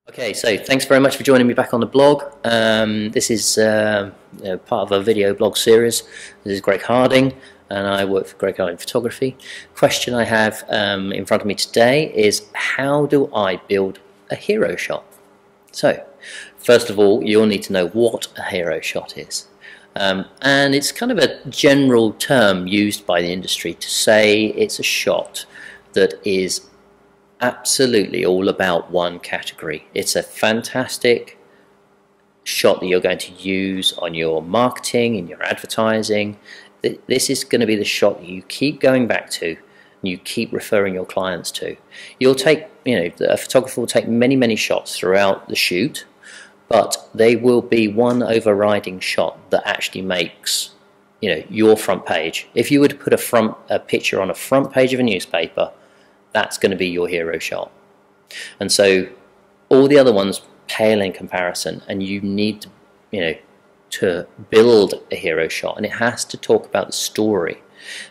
Okay, so thanks very much for joining me back on the blog. This is part of a video blog series. This is Greg Harding, and I work for Greg Harding Photography. Question I have in front of me today is, how do I build a hero shot? So, first of all, you'll need to know what a hero shot is. And it's kind of a general term used by the industry to say it's a shot that is absolutely all about one category. It's a fantastic shot that you're going to use on your marketing, in your advertising. This is going to be the shot that you keep going back to and you keep referring your clients to. You'll take, a photographer will take many shots throughout the shoot, but they will be one overriding shot that actually makes your front page. If you were to put a picture on a front page of a newspaper, that's going to be your hero shot. And so all the other ones pale in comparison, and you need to build a hero shot, and it has to talk about the story.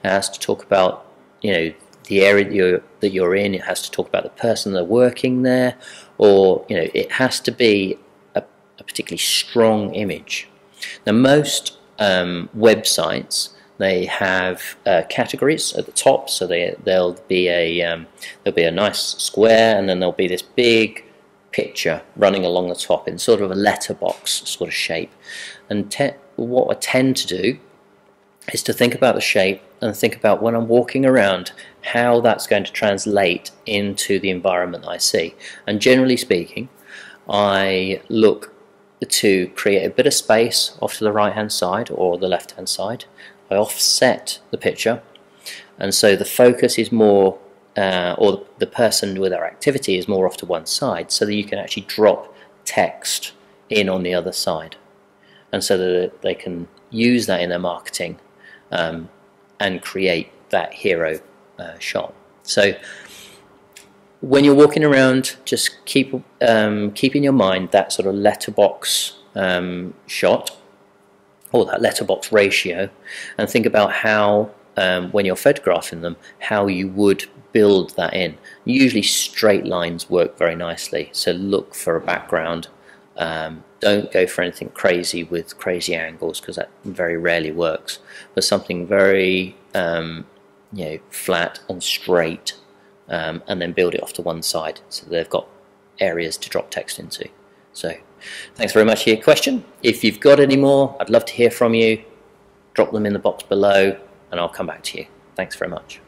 It has to talk about the area that you're in. It has to talk about the person that's working there, or it has to be a particularly strong image. Now most websites, they have categories at the top, so there'll be a nice square, and then there'll be this big picture running along the top in sort of a letterbox sort of shape. And what I tend to do is to think about the shape and think about, when I'm walking around, how that's going to translate into the environment that I see. And generally speaking, I look to create a bit of space off to the right hand side or the left hand side. I offset the picture, and so the focus is more, or the person with their activity is more off to one side, so that you can actually drop text in on the other side, and so that they can use that in their marketing and create that hero shot. So when you're walking around, just keep in your mind that sort of letterbox shot, or that letterbox ratio, and think about how, when you're photographing them, how you would build that in. Usually straight lines work very nicely, so look for a background. Don't go for anything crazy with crazy angles, because that very rarely works, but something very flat and straight, and then build it off to one side so they've got areas to drop text into. So thanks very much for your question. If you've got any more, I'd love to hear from you. Drop them in the box below and I'll come back to you. Thanks very much.